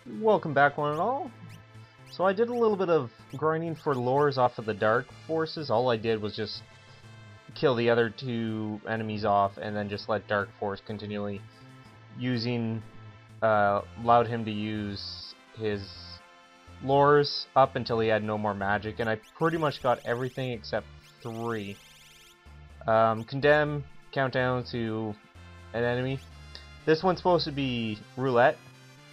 Welcome back, one and all. So I did a little bit of grinding for lures off of the dark forces. All I did was just kill the other two enemies off and then just let Dark Force continually allowed him to use his lures up until he had no more magic, and I pretty much got everything except 3. Condemn, countdown to an enemy. This one's supposed to be roulette.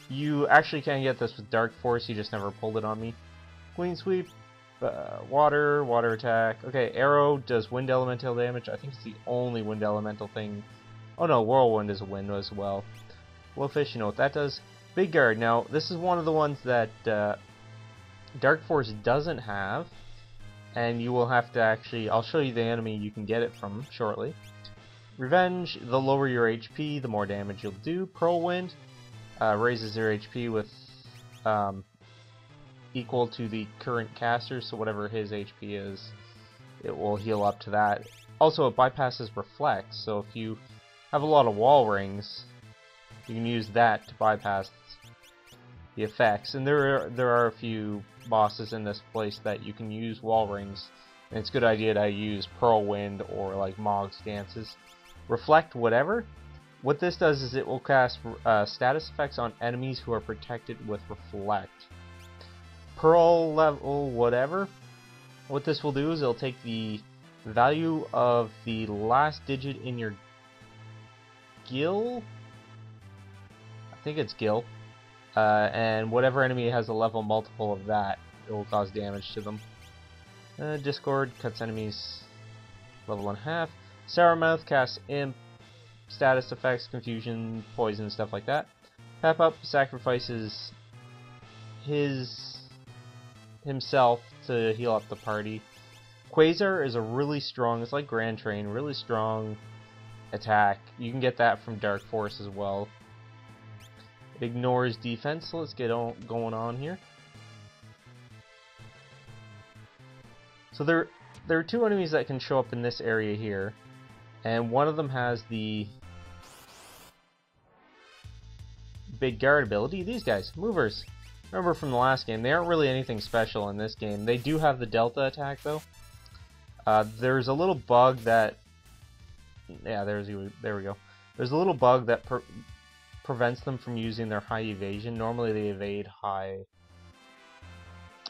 You actually can get this with Dark Force, you just never pulled it on me. Queen Sweep, water attack. Okay, arrow does wind elemental damage. I think it's the only wind elemental thing. Oh no, whirlwind is a wind as well. Blowfish, you know what that does. Big guard. Now, this is one of the ones that Dark Force doesn't have, and you will have to actually, I'll show you the enemy you can get it from shortly. Revenge, the lower your HP, the more damage you'll do. Whirlwind raises your HP with equal to the current caster, so whatever his HP is, it will heal up to that. Also, it bypasses Reflect, so if you have a lot of wall rings, you can use that to bypass the effects. And there are a few bosses in this place that you can use wall rings, and it's a good idea to use Whirlwind or like Mog's Dances. Reflect whatever. What this does is it will cast status effects on enemies who are protected with Reflect. Pearl level whatever. What this will do is it'll take the value of the last digit in your guild. I think it's guild. And whatever enemy has a level multiple of that, it will cause damage to them. Discord cuts enemies level in half. Sourmouth casts imp, status effects, confusion, poison, stuff like that. Pep Up sacrifices himself to heal up the party. Quasar is a really strong, it's like Grand Train, really strong attack. You can get that from Dark Force as well. It ignores defense, so let's get going on here. So there are 2 enemies that can show up in this area here, and one of them has the big guard ability. These guys, movers. Remember from the last game, they aren't really anything special in this game. They do have the Delta attack though. There's a little bug that, yeah, there we go. There's a little bug that prevents them from using their high evasion. Normally they evade high.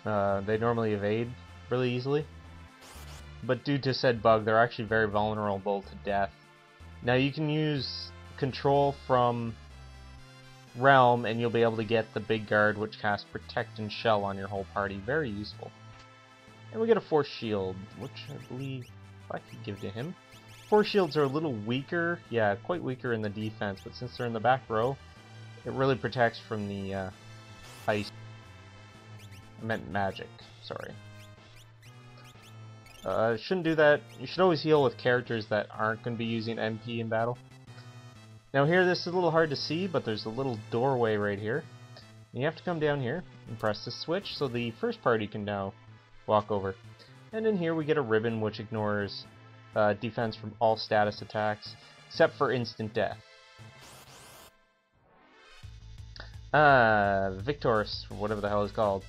They normally evade really easily, but due to said bug, they're actually very vulnerable to death. Now you can use control from Realm, and you'll be able to get the big guard, which casts Protect and Shell on your whole party. Very useful. And we get a Force Shield, which I believe I could give to him. Force Shields are a little weaker, yeah, quite weaker in the defense, but since they're in the back row, it really protects from the ice. I meant magic, sorry. Shouldn't do that. You should always heal with characters that aren't going to be using MP in battle. Now here, this is a little hard to see, but there's a little doorway right here. And you have to come down here and press the switch so the first party can now walk over. And in here we get a ribbon which ignores defense from all status attacks, except for instant death. Victor's, or whatever the hell it's called.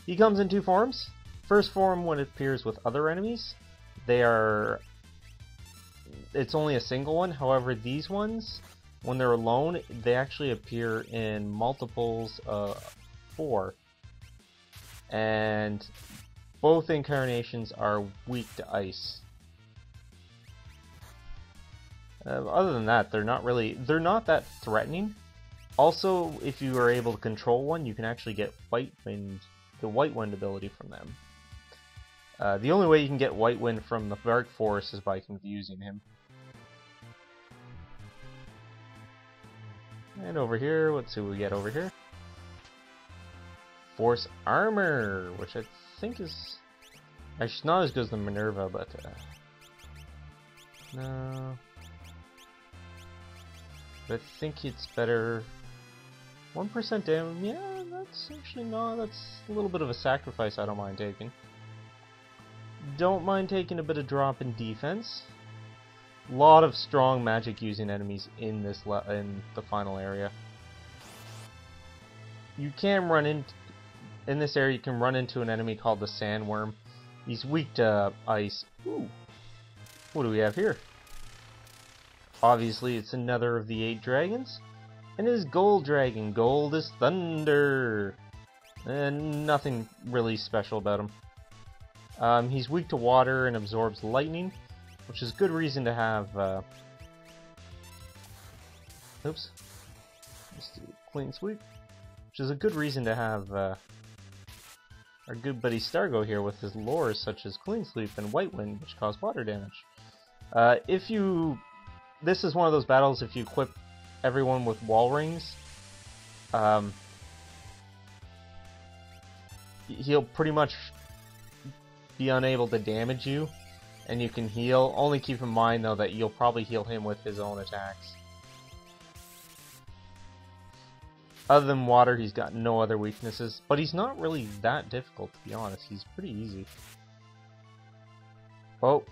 He comes in 2 forms. First form, when it appears with other enemies, it's only a single one. However, these ones, when they're alone, they actually appear in multiples of 4. And both incarnations are weak to ice. Other than that, they're not that threatening. Also, if you are able to control one, you can actually get the White Wind ability from them. The only way you can get White Wind from the Dark Force is by confusing him. And over here, let's see what we get over here. Force Armor, which I think is actually not as good as the Minerva, but no. But I think it's better. 1% damage, yeah, that's actually not, that's a little bit of a sacrifice I don't mind taking. Don't mind taking a bit of drop in defense. Lot of strong magic using enemies in the final area. you can run in this area. You can run into an enemy called the Sandworm. He's weak to ice. Ooh. What do we have here? Obviously, it's another of the 8 dragons. And his gold dragon. Gold is thunder. And nothing really special about him. He's weak to water and absorbs lightning, which is good reason to have... Oops. Let's do a clean sweep. Which is a good reason to have our good buddy Stargo here with his lures such as Clean Sweep and White Wind, which cause water damage. This is one of those battles if you equip everyone with wall rings, he'll pretty much be unable to damage you, and you can heal. Only keep in mind though that you'll probably heal him with his own attacks. Other than water, he's got no other weaknesses, but he's not really that difficult, to be honest. He's pretty easy. Oh.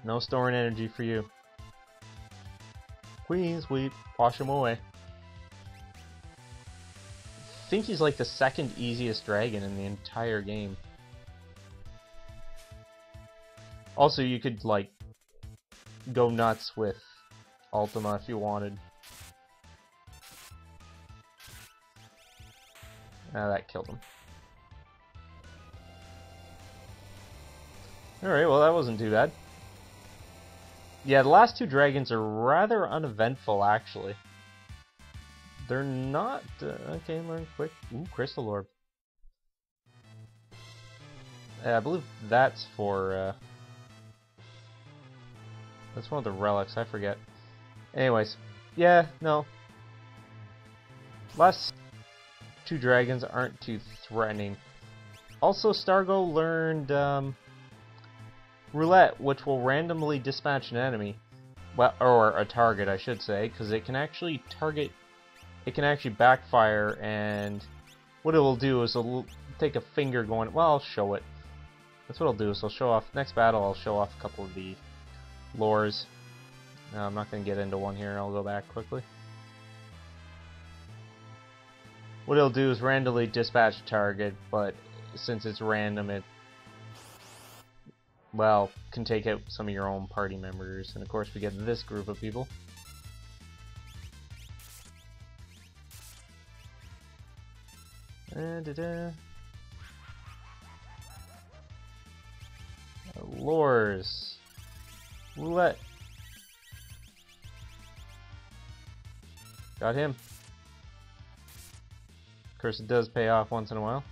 No storing energy for you. Queen Sweep. Wash him away. I think he's like the second easiest dragon in the entire game. Also, you could, like, go nuts with Ultima if you wanted. Ah, that killed him. Alright, well that wasn't too bad. Yeah, the last 2 dragons are rather uneventful, actually. They're not... okay, learn quick. Ooh, Crystal Orb. I believe that's for... that's one of the relics, I forget. Anyways, yeah, no. Last 2 dragons aren't too threatening. Also, Stargo learned Roulette, which will randomly dispatch an enemy, well, or a target, I should say, because it can actually target. It can actually backfire, and what it will do is it'll take a finger going. Well, I'll show it. That's what I'll do. So I'll show off next battle. I'll show off a couple of the lures. I'm not going to get into one here. I'll go back quickly. What it'll do is randomly dispatch a target, but since it's random, it, well, can take out some of your own party members. And of course we get this group of people. Lures. Roulette. Got him. Of course, it does pay off once in a while.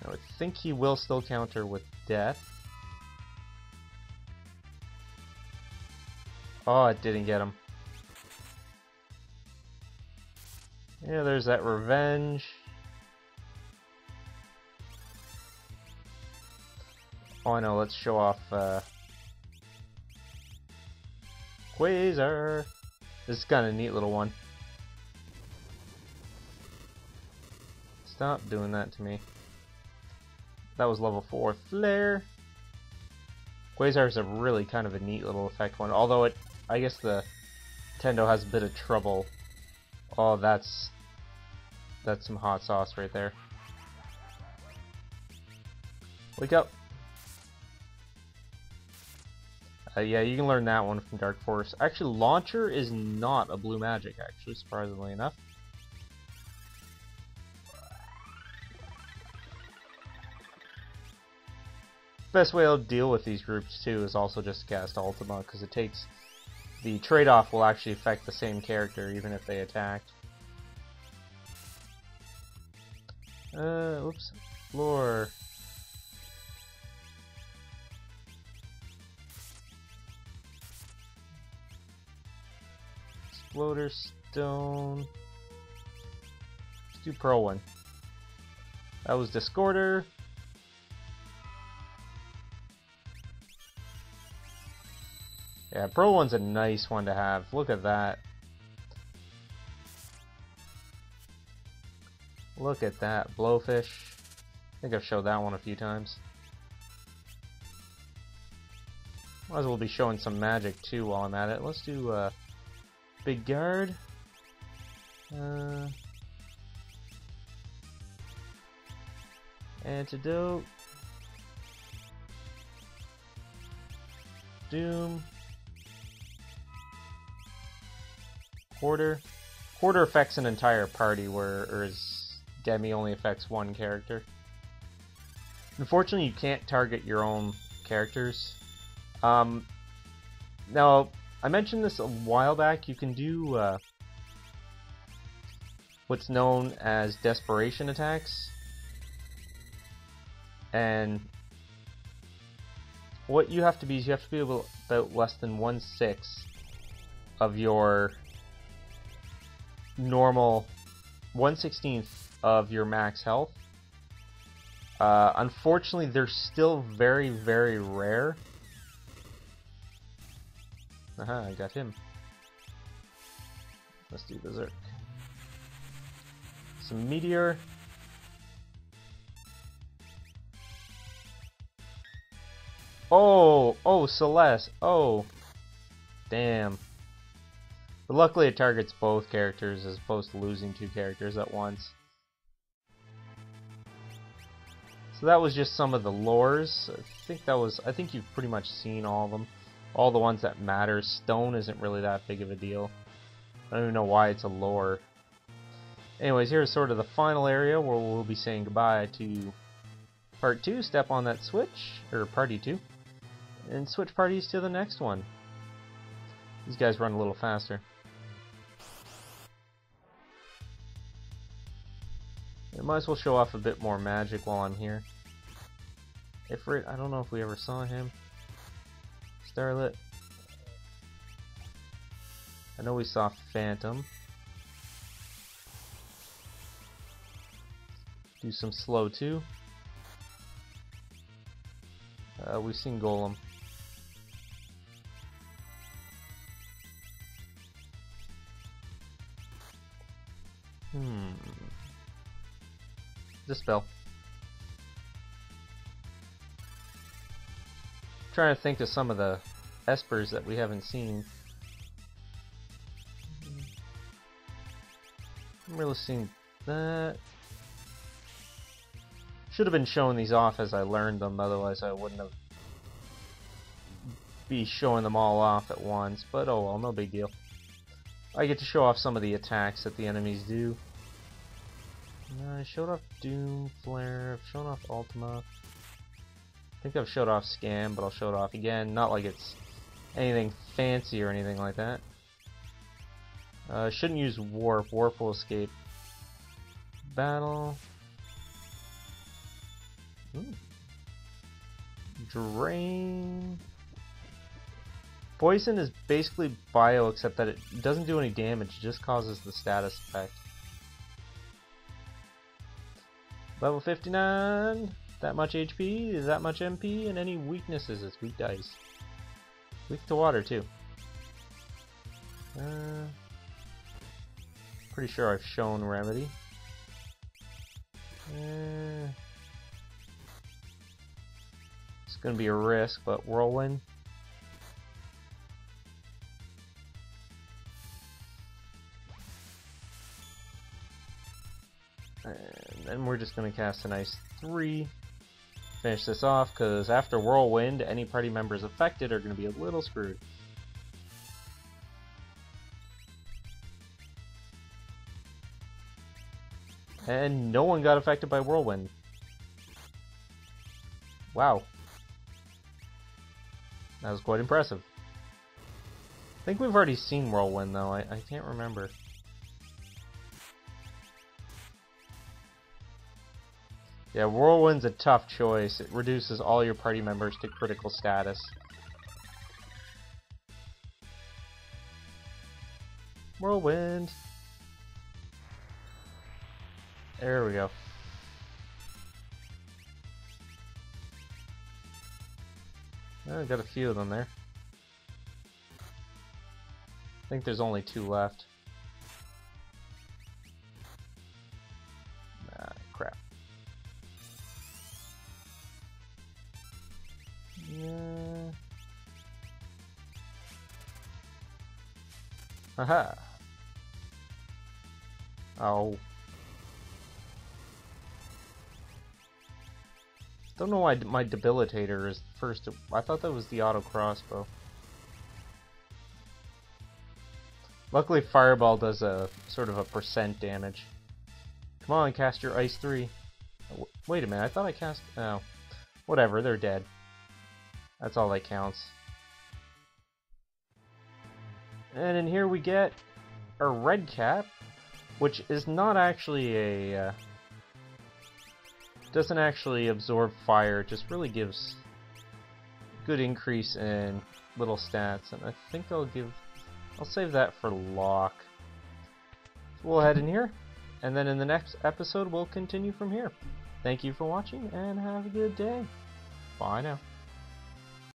I would think he will still counter with death. Oh, it didn't get him. Yeah, there's that revenge. Oh, I know, let's show off Quasar. This is kind of a neat little one. Stop doing that to me. That was level 4 Flare. Quasar is a really kind of a neat little effect one, although it, I guess the Nintendo has a bit of trouble. Oh, that's some hot sauce right there. Wake up. Yeah, you can learn that one from Dark Force. Actually, Launcher is not a blue magic, actually, surprisingly enough. Best way to deal with these groups, too, is also just cast Ultima, because it takes... the trade-off will actually affect the same character, even if they attacked. Oops. Lore. Exploder Stone. Let's do Pearl one. That was Discorder. Yeah, Pearl one's a nice one to have. Look at that. Look at that. Blowfish. I think I've showed that one a few times. Might as well be showing some magic too while I'm at it. Let's do Big Guard. Antidote. Doom. Quarter. Quarter affects an entire party, whereas Demi only affects one character. Unfortunately, you can't target your own characters. Now, I mentioned this a while back. You can do what's known as desperation attacks. And what you have to be is you have to be able about less than 1/6 of your normal 1/16 of your max health. Unfortunately, they're still very, very rare. Aha, I got him. Let's do Berserk. Some Meteor. Oh, Celeste. Oh, damn. But luckily it targets both characters as opposed to losing two characters at once. So that was just some of the lores. I think you've pretty much seen all of them. All the ones that matter. Stone isn't really that big of a deal. I don't even know why it's a lore. Anyways, here's sort of the final area where we'll be saying goodbye to Part 2. Step on that switch, or Party 2, and switch parties to the next one. These guys run a little faster. I might as well show off a bit more magic while I'm here. Ifrit, I don't know if we ever saw him. Starlit. I know we saw Phantom. Do some slow too. We've seen Golem. Dispel. Trying to think of some of the espers that we haven't seen. I'm really seeing that. Should have been showing these off as I learned them, otherwise I wouldn't have be showing them all off at once, but oh well, no big deal. I get to show off some of the attacks that the enemies do. I showed off Doom, Flare, I've shown off Ultima. I think I've showed off Scam, but I'll show it off again. Not like it's anything fancy or anything like that. Shouldn't use Warp. Warp will escape battle. Drain. Poison is basically bio, except that it doesn't do any damage, it just causes the status effect. Level 59, that much HP, is that much MP, and any weaknesses, it's weak to ice. Weak to water, too. Pretty sure I've shown Remedy. It's gonna be a risk, but Whirlwind. And then we're just going to cast a nice 3. Finish this off, because after Whirlwind, any party members affected are going to be a little screwed. And no one got affected by Whirlwind. Wow. That was quite impressive. I think we've already seen Whirlwind, though. I can't remember. Yeah, Whirlwind's a tough choice. It reduces all your party members to critical status. Whirlwind! There we go. Well, got a few of them there. I think there's only 2 left. Ah, crap. Yeah. Haha. Oh. Don't know why my debilitator is first. I thought that was the auto crossbow. Luckily, fireball does a sort of a percent damage. Come on, cast your ice 3. Wait a minute, I thought I cast. Oh, whatever. They're dead. That's all that counts. And in here we get a red cap, which is not actually a. Doesn't actually absorb fire, it just really gives good increase in little stats, and I think I'll save that for Locke. So we'll head in here, and then in the next episode we'll continue from here. Thank you for watching, and have a good day. Bye now.